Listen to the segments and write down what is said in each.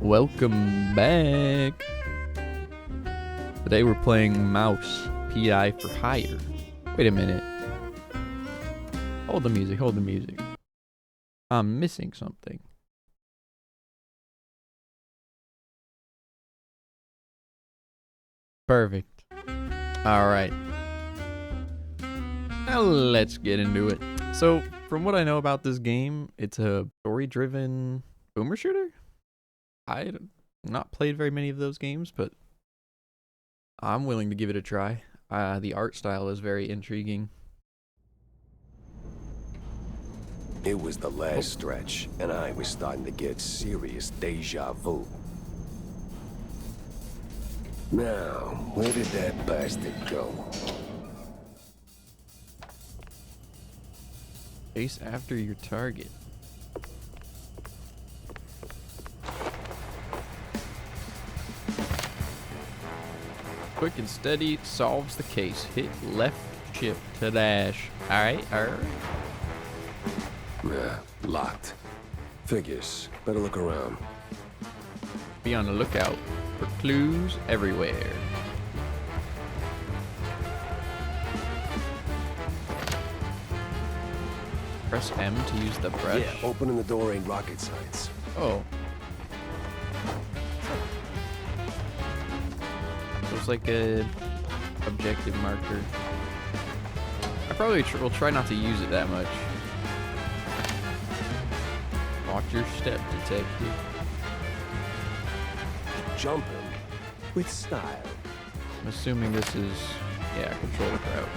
Welcome back. Today we're playing Mouse PI for Hire. Wait a minute. Hold the music, hold the music. I'm missing something. Perfect. Alright. Now let's get into it. So, from what I know about this game, it's a story-driven boomer shooter? I've not played very many of those games, but I'm willing to give it a try. The art style is very intriguing. It was the last stretch, and I was starting to get serious deja vu. Now, where did that bastard go? Chase after your target. Quick and steady solves the case. Hit left shift to dash. Alright. Locked. Figures. Better look around. Be on the lookout for clues everywhere. Press M to use the brush. Yeah, opening the door ain't rocket science. Oh. So it's like a objective marker. I probably will try not to use it that much. Watch your step, detective. Jumping with style. I'm assuming this is, yeah, control crouch.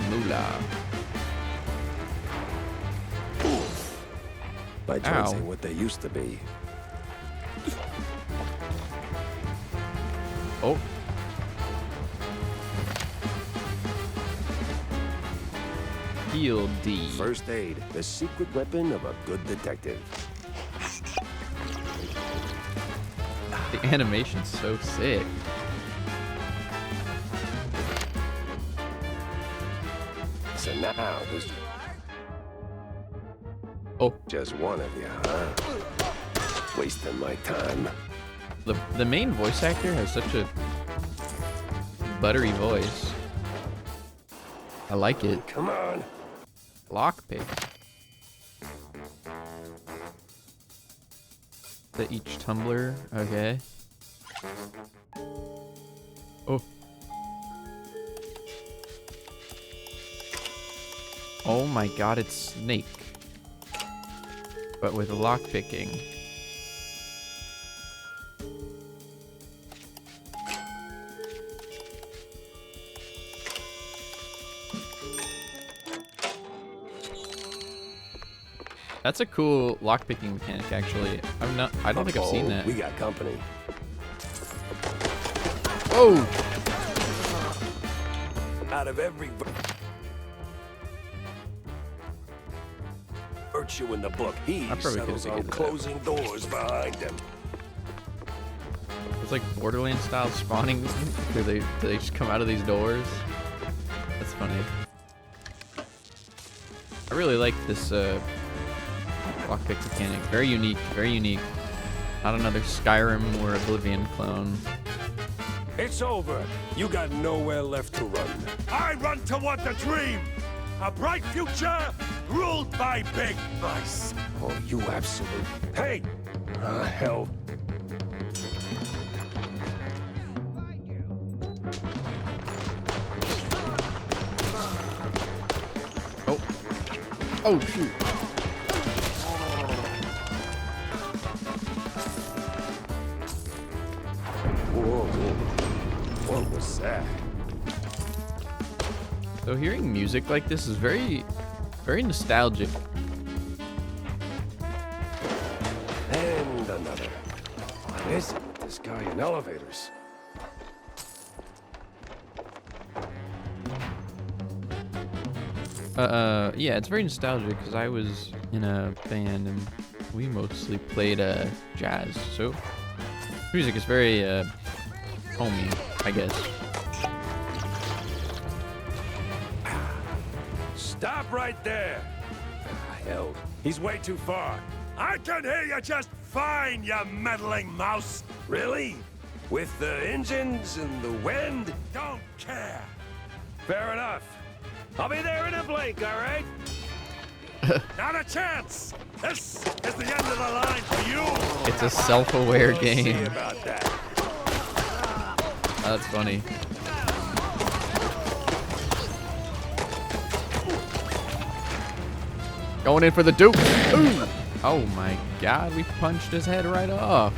Moolah. My joints Ow. ain't what they used to be. Oh. Heal D. First aid, the secret weapon of a good detective. The animation's so sick. So now there's just one of you, huh? Wasting my time. The main voice actor has such a buttery voice. I like it. Come on. Lockpick. To each tumbler. Okay. Oh. Oh my god, it's Snake. But with lockpicking. That's a cool lockpicking mechanic, actually. I don't think I've seen that. We got company. Oh! Out of every virtue in the book, he settles on closing doors behind him. It's like Borderlands style spawning where they just come out of these doors. That's funny. I really like this lockpick mechanic. Very unique, very unique. Not another Skyrim or Oblivion clone. It's over. You got nowhere left to run. I run toward the dream! A bright future ruled by big mice. Oh, you absolute... Hey! Hell. Oh. Oh, shoot. Whoa. What was that? So hearing music like this is very nostalgic. And another. What is it with this guy in elevators? Yeah, it's very nostalgic because I was in a band and we mostly played jazz. So music is very homey, I guess. Stop right there! Hell. He's way too far. I can hear you just fine, you meddling mouse. Really? With the engines and the wind? Don't care. Fair enough. I'll be there in a blink, all right? Not a chance. This is the end of the line for you. It's a self-aware We'll see game. about that. That's funny. Going in for the Duke. Ooh. Oh my God, we punched his head right off.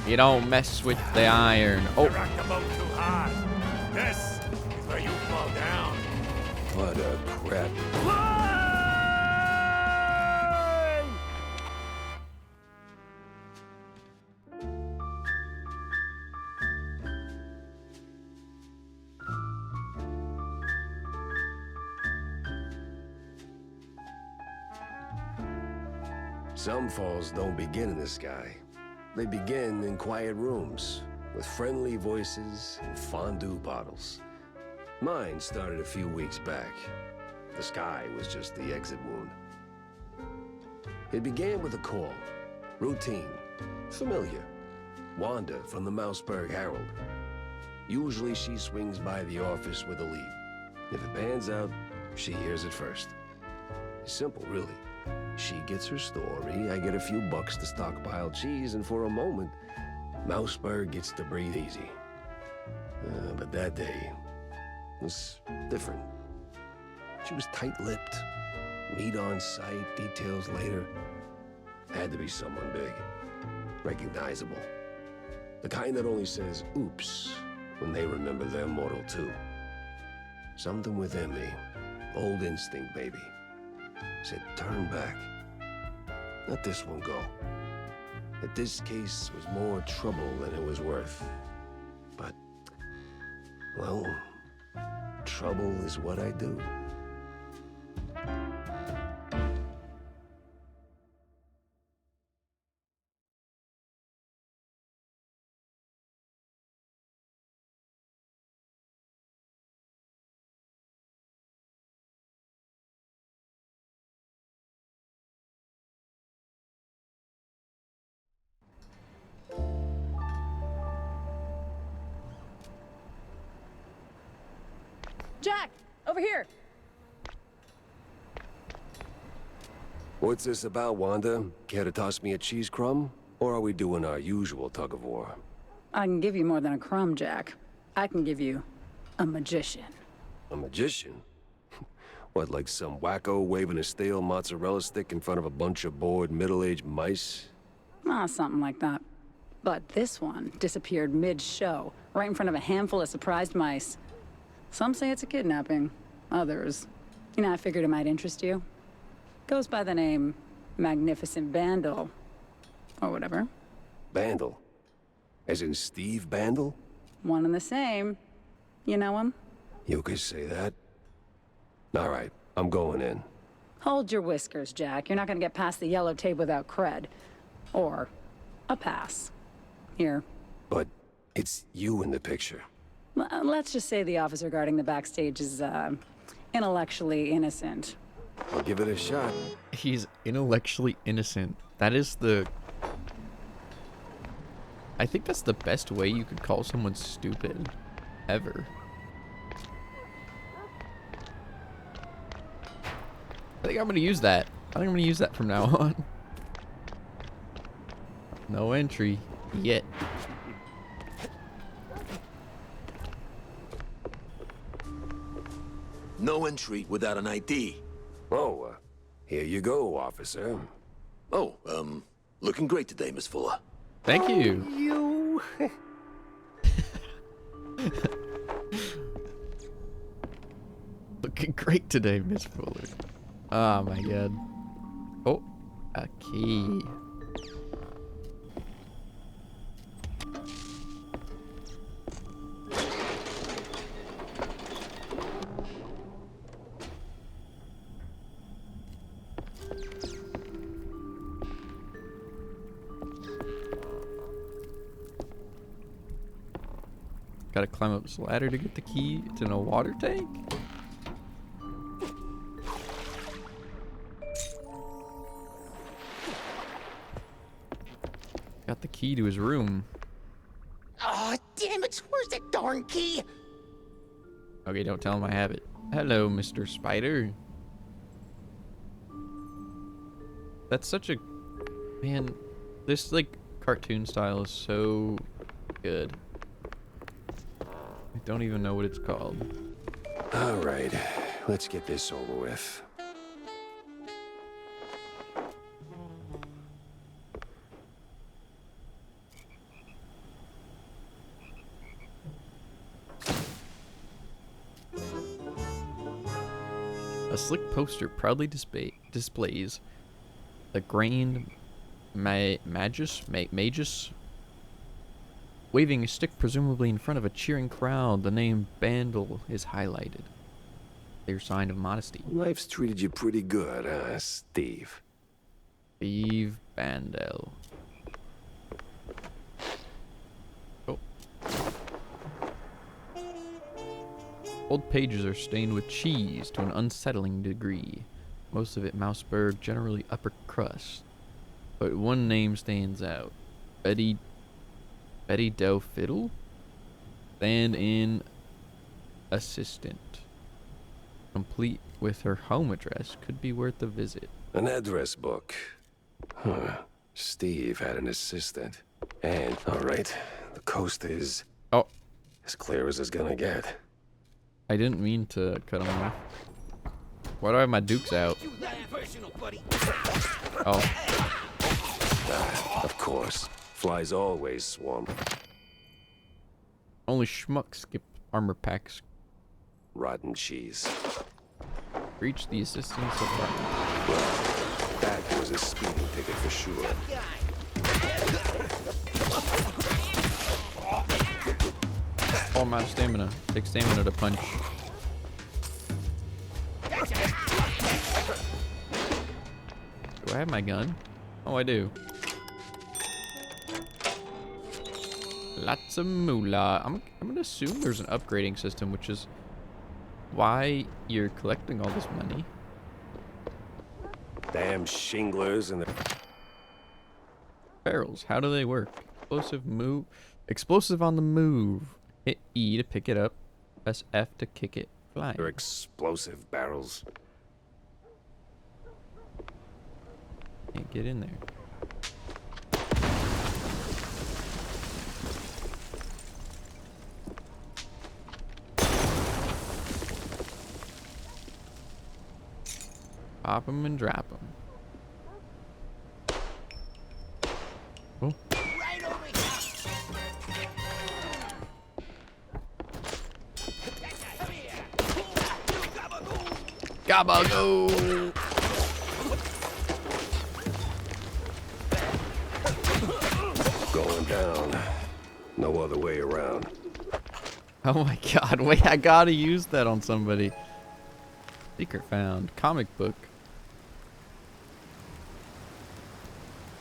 You don't mess with the iron. You Oh, rock the boat too hard. This is where you fall down. What a crap. Some falls don't begin in the sky. They begin in quiet rooms, with friendly voices and fondue bottles. Mine started a few weeks back. The sky was just the exit wound. It began with a call. Routine. Familiar. Wanda from the Mouseburg Herald. Usually she swings by the office with a lead. If it pans out, she hears it first. It's simple, really. She gets her story, I get a few bucks to stockpile cheese, and for a moment, Mouseburg gets to breathe easy. But that day was different. She was tight-lipped. Meat on sight, details later. Had to be someone big. Recognizable. The kind that only says, oops, when they remember they're mortal too. Something within me, old instinct, baby, said turn back. Let this one go. That this case was more trouble than it was worth. But, well, trouble is what I do. Jack, over here. What's this about, Wanda? Care to toss me a cheese crumb? Or are we doing our usual tug-of-war? I can give you more than a crumb, Jack. I can give you a magician. A magician? What, like some wacko waving a stale mozzarella stick in front of a bunch of bored middle-aged mice? Something like that. But this one disappeared mid-show, right in front of a handful of surprised mice. Some say it's a kidnapping. Others, I figured it might interest you. Goes by the name Magnificent Bandle. Or whatever. Bandle? As in Steve Bandle? One and the same. You know him? You could say that. All right, I'm going in. Hold your whiskers, Jack. You're not gonna get past the yellow tape without cred. Or a pass. Here. But it's you in the picture. Let's just say the officer guarding the backstage is, intellectually innocent. I'll give it a shot. he's intellectually innocent. That is the... I think that's the best way you could call someone stupid. Ever. I think I'm gonna use that. I think I'm gonna use that from now on. No entry yet. No entry without an ID. Oh, here you go, officer. Oh, looking great today, Miss Fuller. Thank you. You... Looking great today, Miss Fuller. Oh my god. Oh, a key. Gotta climb up this ladder to get the key. It's in a water tank? Got the key to his room. Oh, damn it! Where's that darn key? Okay, don't tell him I have it. Hello, Mr. Spider. That's such a... Man, this, like, cartoon style is so good. I don't even know what it's called. All right, let's get this over with. A slick poster proudly displays a grained magus waving a stick presumably in front of a cheering crowd. The name Bandle is highlighted. Clear sign of modesty. Life's treated you pretty good, huh, Steve? Steve Bandel. Oh. Old pages are stained with cheese to an unsettling degree. Most of it Mouseburg, generally upper crust. But one name stands out. Betty Doe Fiddle? Stand-in assistant. Complete with her home address. Could be worth a visit. An address book. Huh. Steve had an assistant. And, all right, the coast is... Oh. As clear as it's gonna get. I didn't mean to cut him off. Why do I have my dukes out? Oh. Of course. Flies always swarm. Only schmucks skip armor packs. Rotten cheese. Reach the assistance apartment. Well, that was a speeding ticket for sure. All my stamina. Take stamina to punch. Do I have my gun? Oh, I do. Lots of moolah. I'm gonna assume there's an upgrading system, which is why you're collecting all this money. Damn shinglers and the... Barrels. How do they work? Explosive on the move. Hit E to pick it up. Press F to kick it flying. They're explosive barrels. Can't get in there. Pop them and drop them. Oh. Right over here. Gabagoo! Going down. No other way around. Oh my god, wait, I gotta use that on somebody. Secret found. Comic book.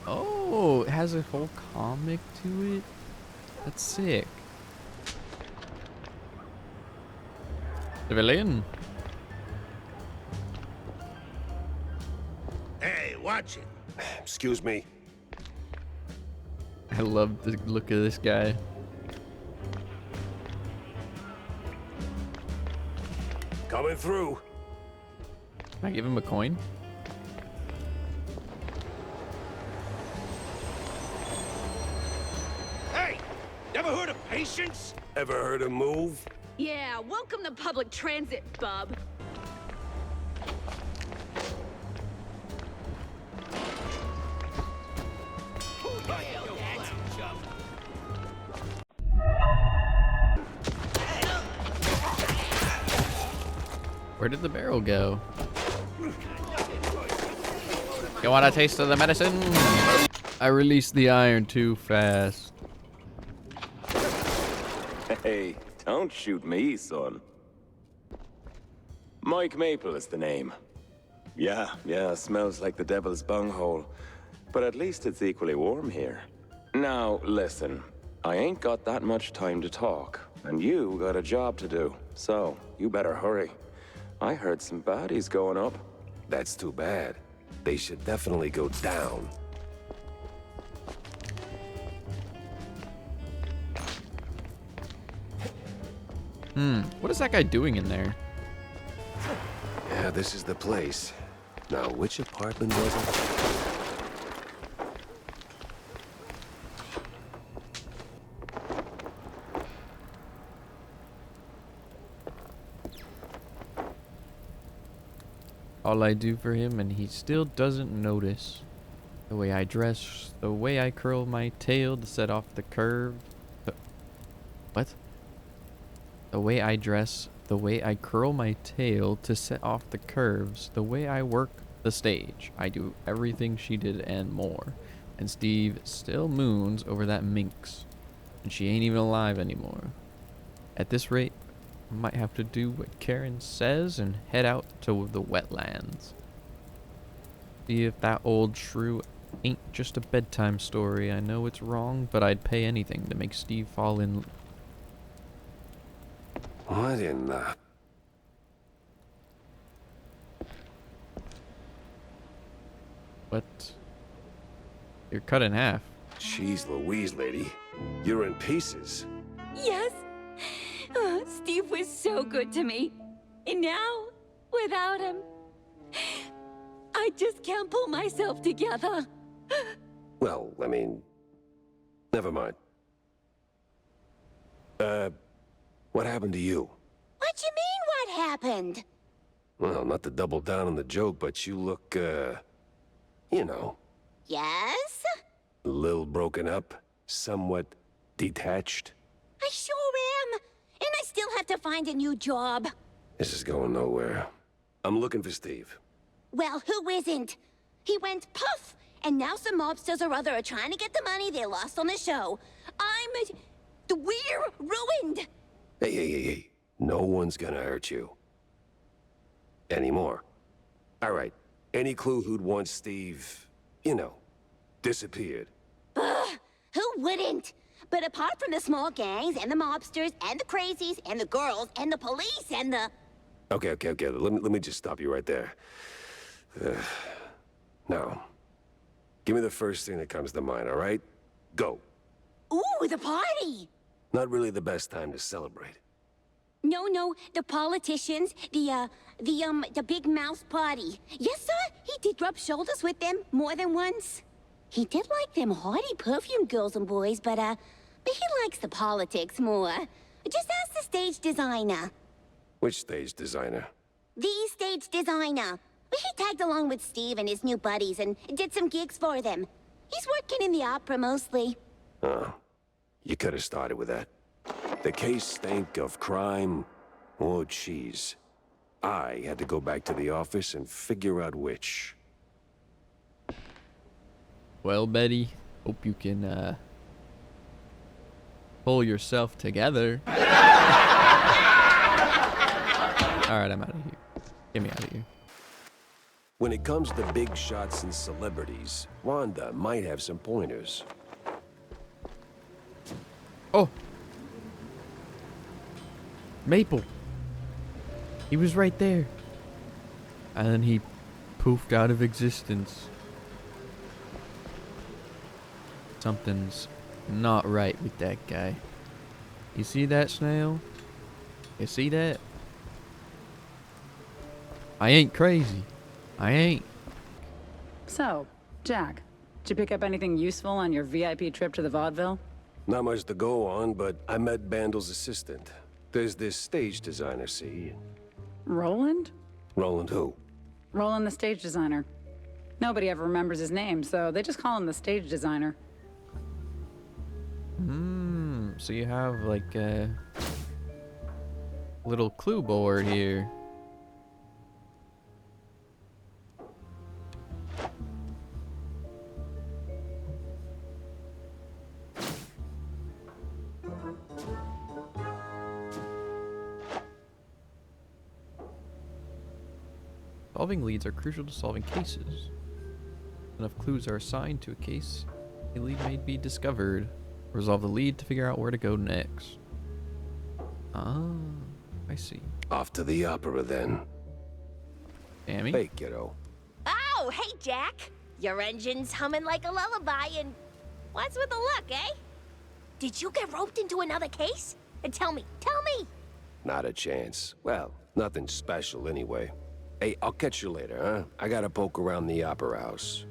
Oh, it has a whole comic to it? That's sick. Civilian. Hey, watch it. Excuse me. I love the look of this guy. Coming through. Can I give him a coin? Hey, never heard of patience? Ever heard of move? Yeah, welcome to public transit, bub. Where did the barrel go? You want a taste of the medicine? I released the iron too fast. Hey, don't shoot me, son. Mike Maple is the name. Yeah, smells like the devil's bunghole. But at least it's equally warm here. Now, listen. I ain't got that much time to talk, and you got a job to do. So, you better hurry. I heard some baddies going up. That's too bad. They should definitely go down. What is that guy doing in there? Yeah, this is the place. Now, which apartment was it? All I do for him and he still doesn't notice. The way I dress, the way I curl my tail to set off the curve. What? The way I dress, the way I curl my tail to set off the curves, the way I work the stage. I do everything she did and more. And Steve still moons over that minx. And she ain't even alive anymore. At this rate, I might have to do what Karen says and head out to the wetlands. See if that old shrew ain't just a bedtime story. I know it's wrong, but I'd pay anything to make Steve fall in. What in the... What? You're cut in half. Jeez Louise, lady. You're in pieces. Yes. Oh, Steve was so good to me. And now, without him, I just can't pull myself together. Well, I mean... Never mind. What happened to you? What you mean, what happened? Well, not to double down on the joke, but you look, you know, Yes? a little broken up, somewhat detached. I sure am. And I still have to find a new job. This is going nowhere. I'm looking for Steve. Well, who isn't? He went puff, and now some mobsters or other are trying to get the money they lost on the show. We're ruined. Hey. No one's gonna hurt you. Anymore. All right. Any clue who'd want Steve, you know, disappeared? Who wouldn't? But apart from the small gangs and the mobsters and the crazies and the girls and the police and the... Okay. Let me just stop you right there. Now, give me the first thing that comes to mind, all right? Go. Ooh, the party! Not really the best time to celebrate. No, the politicians, the big mouse party. Yes, sir, he did rub shoulders with them more than once. He did like them haughty perfume girls and boys, but he likes the politics more. Just ask the stage designer. Which stage designer? The stage designer. He tagged along with Steve and his new buddies and did some gigs for them. He's working in the opera mostly. Oh, you could have started with that. The case stank of crime or cheese. I had to go back to the office and figure out which. Well, Betty, hope you can, pull yourself together. Alright, I'm out of here. Get me out of here. When it comes to big shots and celebrities, Wanda might have some pointers. Oh! Maple! He was right there. And then he poofed out of existence. Something's not right with that guy. You see that, Snail? You see that? I ain't crazy. I ain't. So, Jack, did you pick up anything useful on your VIP trip to the vaudeville? Not much to go on, but I met Bandel's assistant. There's this stage designer, see? Roland? Roland who? Roland, the stage designer. Nobody ever remembers his name, so they just call him the stage designer. So you have like a little clue board here. Solving leads are crucial to solving cases. Enough clues are assigned to a case, a lead may be discovered. Resolve the lead to figure out where to go next. Ah, I see. Off to the opera, then. Sammy? Hey, kiddo. Oh, hey, Jack. Your engine's humming like a lullaby, and what's with the look, eh? Did you get roped into another case? And tell me. Not a chance. Well, nothing special anyway. Hey, I'll catch you later, huh? I gotta poke around the opera house.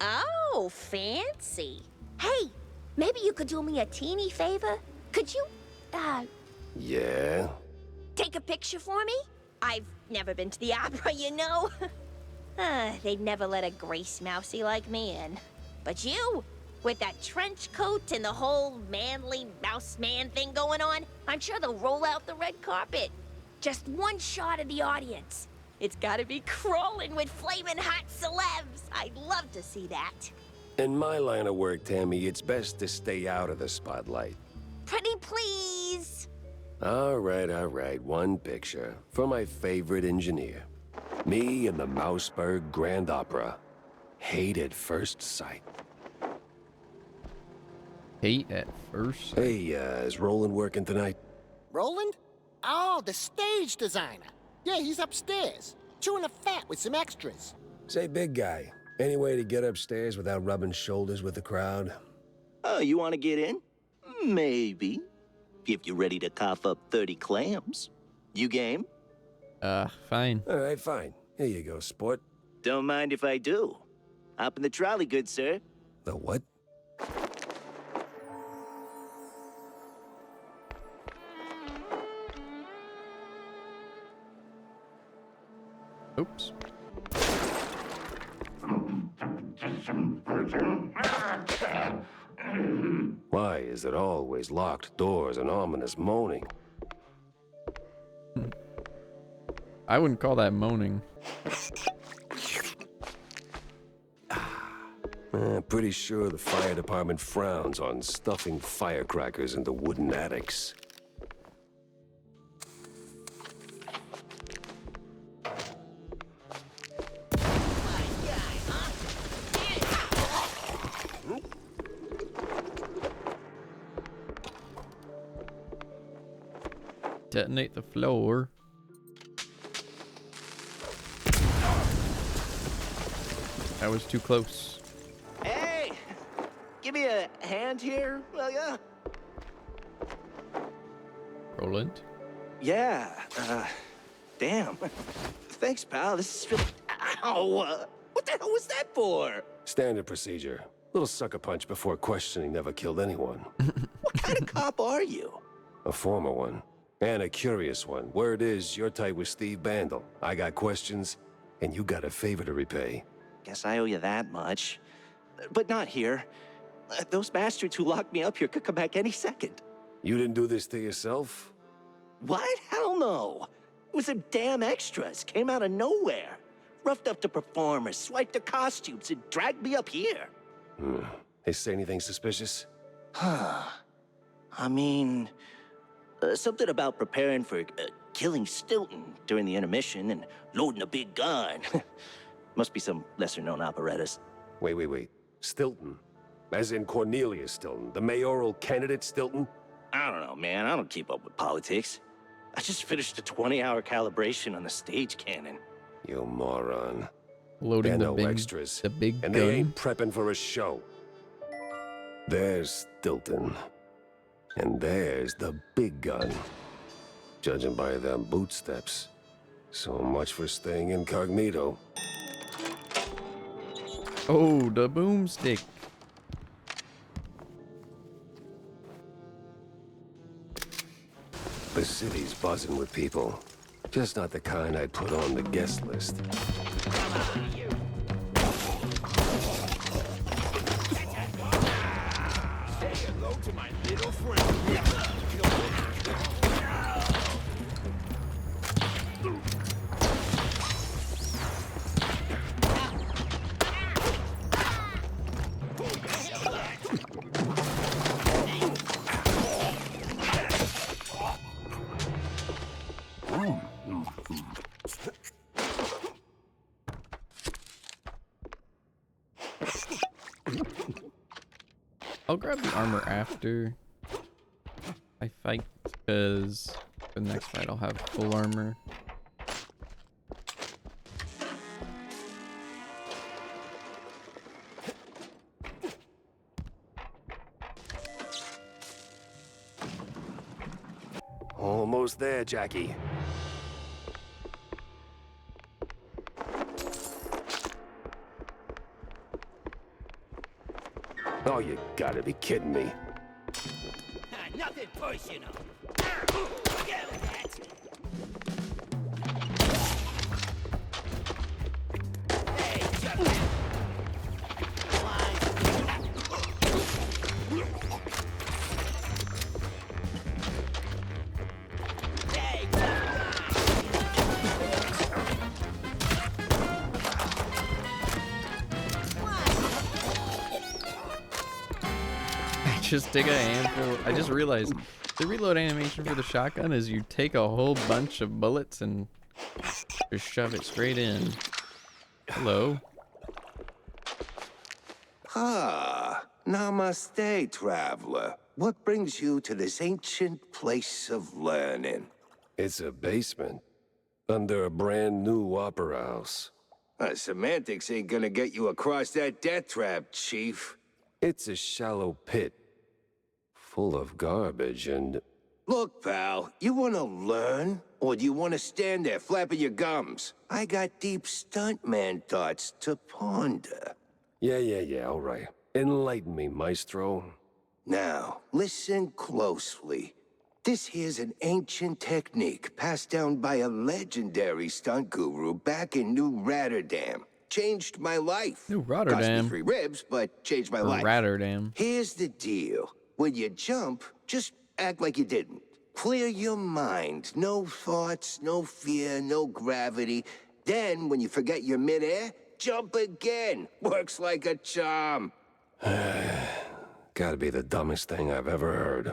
Oh, fancy. Hey, maybe you could do me a teeny favor? Could you, Yeah? take a picture for me? I've never been to the opera, you know. They'd never let a grace mousey like me in. But you, with that trench coat and the whole manly mouse man thing going on, I'm sure they'll roll out the red carpet. Just one shot of the audience. It's gotta be crawling with flaming hot celebs. I'd love to see that. In my line of work, Tammy, it's best to stay out of the spotlight. Pretty please. All right. One picture for my favorite engineer. Me and the Mouseburg Grand Opera. Hate at first sight. Hate at first. Hey, is Roland working tonight? Roland? Oh, the stage designer. Yeah, he's upstairs, chewing a fat with some extras. Say, big guy, any way to get upstairs without rubbing shoulders with the crowd? Oh, you want to get in? Maybe. If you're ready to cough up 30 clams. You game? Fine. All right, fine. Here you go, sport. Don't mind if I do. Hop in the trolley, good sir. The what? Oops. Why is it always locked doors and ominous moaning? I wouldn't call that moaning. Pretty sure the fire department frowns on stuffing firecrackers into wooden attics. Detonate the floor. That was too close. Hey! Give me a hand here, will ya? Roland? Yeah, damn. Thanks, pal. This is really... Ow! What the hell was that for? Standard procedure. Little sucker punch before questioning never killed anyone. What kind of cop are you? A former one. And a curious one. Word is, you're tight with Steve Bandel. I got questions, and you got a favor to repay. Guess I owe you that much. But not here. Those bastards who locked me up here could come back any second. You didn't do this to yourself? What? Hell no. It was some damn extras. Came out of nowhere. Roughed up the performers, swiped their costumes, and dragged me up here. They say anything suspicious? Huh. I mean... something about preparing for killing Stilton during the intermission and loading a big gun. Must be some lesser-known apparatus. Wait. Stilton? As in Cornelius Stilton, the mayoral candidate Stilton? I don't know, man. I don't keep up with politics. I just finished a 20-hour calibration on the stage cannon. You moron. Loading They're the no big, extras. the big and gun. they ain't prepping for a show. There's Stilton. And there's the big gun. Judging by them bootsteps. So much for staying incognito. Oh, the boomstick. The city's buzzing with people. Just not the kind I'd put on the guest list. Say hello to my little friend. I'll grab the armor after I fight, because for the next fight I'll have full armor. Almost there, Jackie. Oh, you gotta be kidding me. Nothing personal. Get that. Hey, Chuck. Just take a handful. I just realized the reload animation for the shotgun is you take a whole bunch of bullets and just shove it straight in. Hello. Ah, namaste, traveler. What brings you to this ancient place of learning? It's a basement under a brand new opera house. Semantics ain't gonna get you across that death trap, Chief. It's a shallow pit full of garbage and... Look, pal, you wanna learn? Or do you wanna stand there flapping your gums? I got deep stuntman thoughts to ponder. Yeah, all right. Enlighten me, maestro. Now, listen closely. This here's an ancient technique passed down by a legendary stunt guru back in New Rotterdam. Changed my life. New Cost me Rotterdam. 3 ribs, but changed my life. Rotterdam. Here's the deal. When you jump, just act like you didn't. Clear your mind. No thoughts, no fear, no gravity. Then, when you forget you're midair, jump again. Works like a charm. Gotta be the dumbest thing I've ever heard.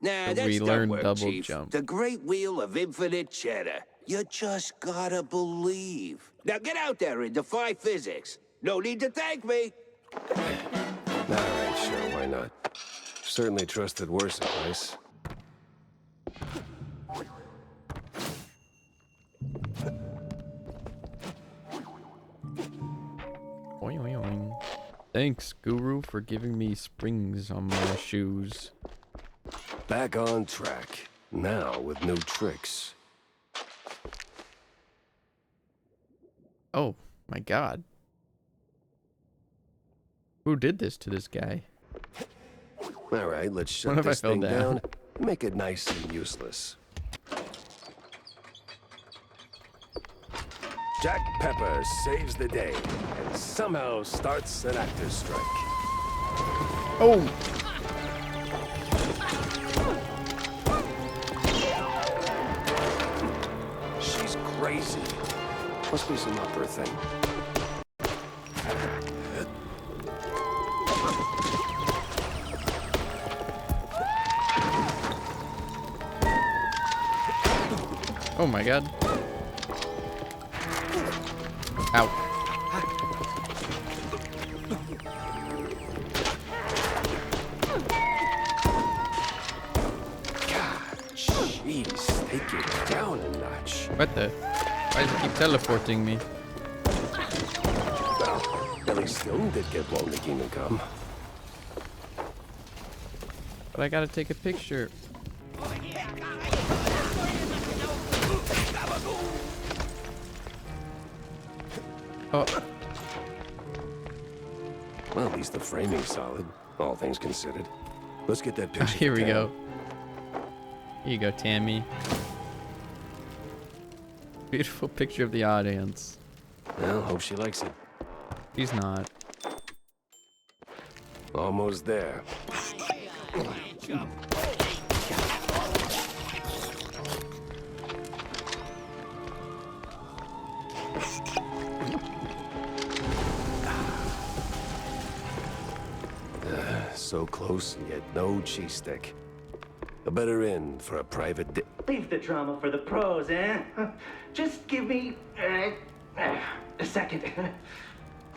Nah, So that's we dumb learned work, double Chief. jump. The great wheel of infinite cheddar. You just gotta believe. Now get out there and defy physics. No need to thank me. All right, sure, why not? Certainly trusted worse advice. Oing, oing, oing. Thanks, Guru, for giving me springs on my shoes. Back on track. Now with new tricks. Oh, my God. Who did this to this guy? All right, let's shut What if I this fell thing down? down. Make it nice and useless. Jack Pepper saves the day and somehow starts an actor's strike. Oh! She's crazy. Must be some upper thing. Oh my God. Ow. Jeez, take it down a notch. What the? Why does it keep teleporting me? Well, at least Stone did get blown to Kingdom Come. But I gotta take a picture. Oh, Well, at least the framing's solid, all things considered. Let's get that picture. here for we Tam. go. Here you go, Tammy. Beautiful picture of the audience. Well, hope she likes it. She's not. Almost there. So close, and yet no cheese stick. A better end for a private Leave the drama for the pros, eh? Just give me a second.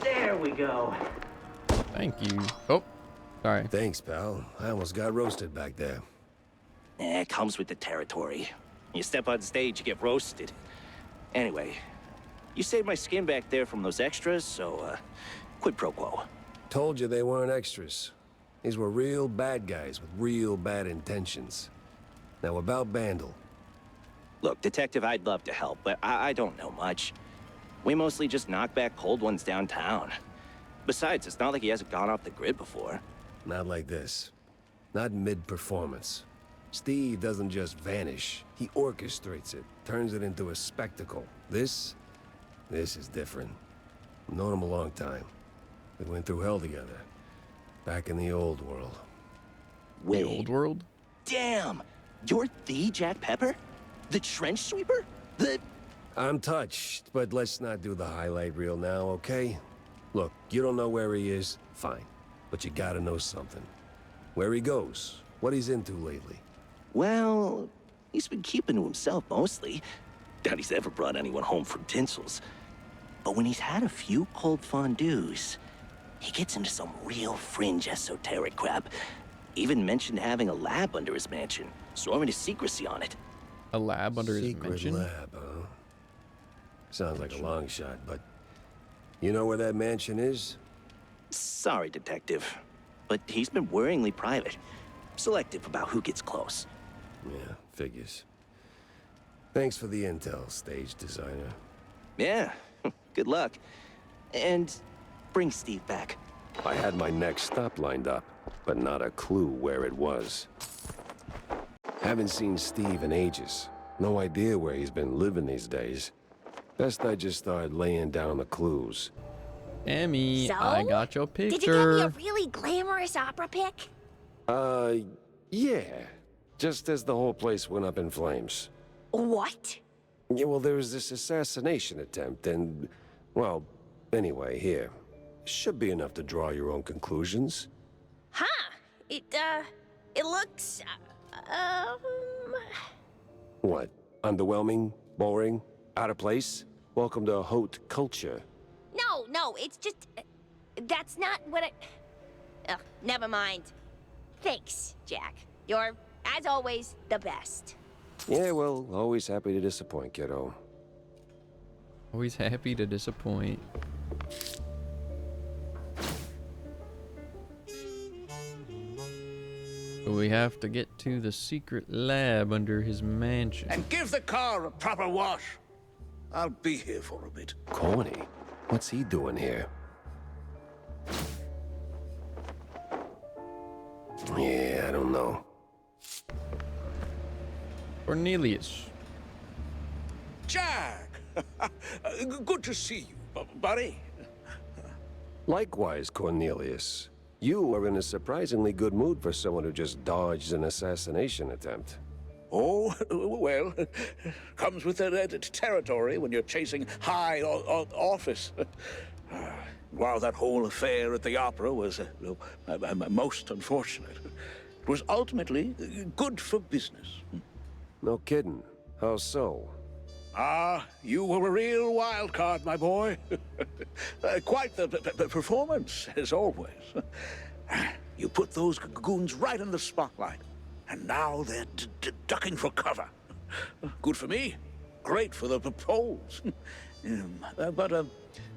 There we go. Thank you. Oh, sorry. Thanks, pal. I almost got roasted back there. It comes with the territory. You step on stage, you get roasted. Anyway, you saved my skin back there from those extras, so, quid pro quo. Told you they weren't extras. These were real bad guys with real bad intentions. Now about Bandle. Look, Detective, I'd love to help, but I don't know much. We mostly just knock back cold ones downtown. Besides, it's not like he hasn't gone off the grid before. Not like this. Not mid-performance. Steve doesn't just vanish. He orchestrates it, turns it into a spectacle. This is different. I've known him a long time. We went through hell together. Back in the old world. Wait. The old world? Damn! You're the Jack Pepper? The trench sweeper? I'm touched, but let's not do the highlight reel now, okay? Look, you don't know where he is, fine. But you gotta know something. Where he goes, what he's into lately. Well, he's been keeping to himself mostly. Doubt he's ever brought anyone home from Tinsel's. But when he's had a few cold fondues, he gets into some real fringe esoteric crap. Even mentioned having a lab under his mansion, sworn to secrecy on it. A lab under his mansion? Secret lab, huh? Sounds like a long shot, but... You know where that mansion is? Sorry, Detective, but he's been worryingly private. Selective about who gets close. Yeah, figures. Thanks for the intel, stage designer. Yeah, good luck. And bring Steve back. I had my next stop lined up, but not a clue where it was. Haven't seen Steve in ages. No idea where he's been living these days. Best I just start laying down the clues. Emmy, So? I got your picture. Did you get me a really glamorous opera pic? Yeah. Just as the whole place went up in flames. What? Yeah, well, there was this assassination attempt, and... Well, anyway, here. Should be enough to draw your own conclusions. Huh. It looks, What? Underwhelming? Boring? Out of place? Welcome to haute culture. No, it's just... that's not what I... Ugh, never mind. Thanks, Jack. You're, as always, the best. Yeah, well, always happy to disappoint, kiddo. Always happy to disappoint. But we have to get to the secret lab under his mansion. And give the car a proper wash. I'll be here for a bit. Corny? What's he doing here? Yeah, I don't know. Cornelius. Jack! Good to see you, buddy. Likewise, Cornelius. You are in a surprisingly good mood for someone who just dodged an assassination attempt. Oh, well, comes with the territory when you're chasing high office. While that whole affair at the opera was most unfortunate, it was ultimately good for business. No kidding. How so? You were a real wild card, my boy. Quite the performance, as always. You put those goons right in the spotlight, and now they're ducking for cover. Good for me. Great for the polls. But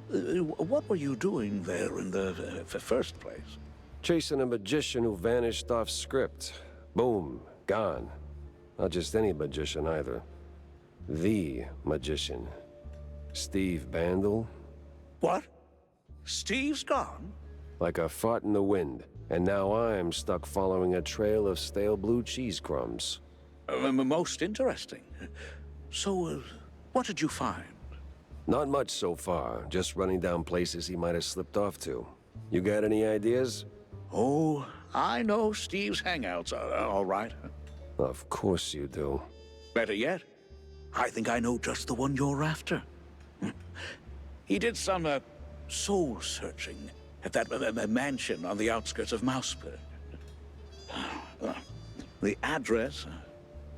what were you doing there in the first place? Chasing a magician who vanished off script. Boom. Gone. Not just any magician either. The magician. Steve Bandel. What? Steve's gone? Like a fart in the wind. And now I'm stuck following a trail of stale blue cheese crumbs. Most interesting. So, what did you find? Not much so far. Just running down places he might have slipped off to. You got any ideas? Oh, I know Steve's hangouts are all right. Of course you do. Better yet, I think I know just the one you're after. He did some soul-searching at that mansion on the outskirts of Mouseburg. The address,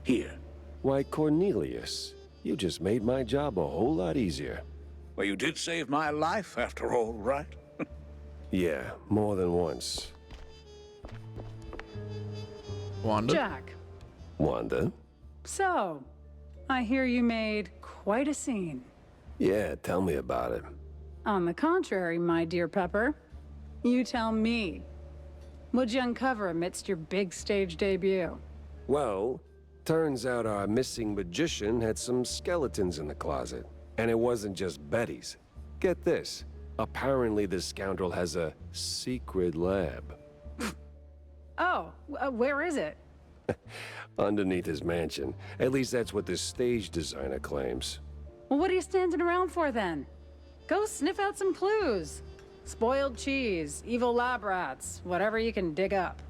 here. Why, Cornelius, you just made my job a whole lot easier. Well, you did save my life, after all, right? Yeah, more than once. Wanda? Jack, Wanda? so, I hear you made quite a scene. Yeah, tell me about it. On the contrary, my dear Pepper, you tell me. What'd you uncover amidst your big stage debut? Well, Turns out our missing magician had some skeletons in the closet. And it wasn't just Betty's. Get this. Apparently this scoundrel has a secret lab. Oh, where is it? Underneath his mansion. At least that's what the stage designer claims. Well, what are you standing around for then? Go sniff out some clues. Spoiled cheese, evil lab rats, whatever you can dig up.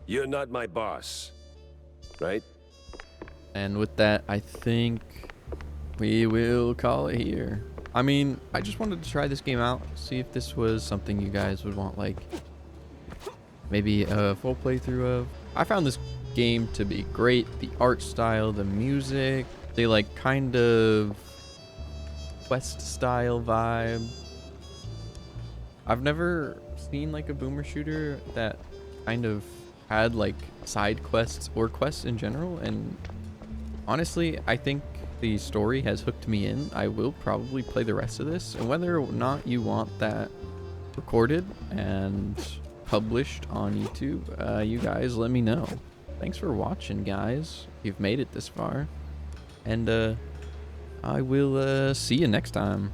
You're not my boss, right? And with that, I think we will call it here. I mean, I just wanted to try this game out, see if this was something you guys would want, like, maybe a full playthrough of. I found this game to be great. The art style, the music, they like kind of Quest style vibe. I've never seen like a boomer shooter that kind of had like side quests or quests in general, and honestly, I think the story has hooked me in. I will probably play the rest of this, and whether or not you want that recorded and published on YouTube, you guys let me know. Thanks for watching, guys. You've made it this far, and I will see you next time.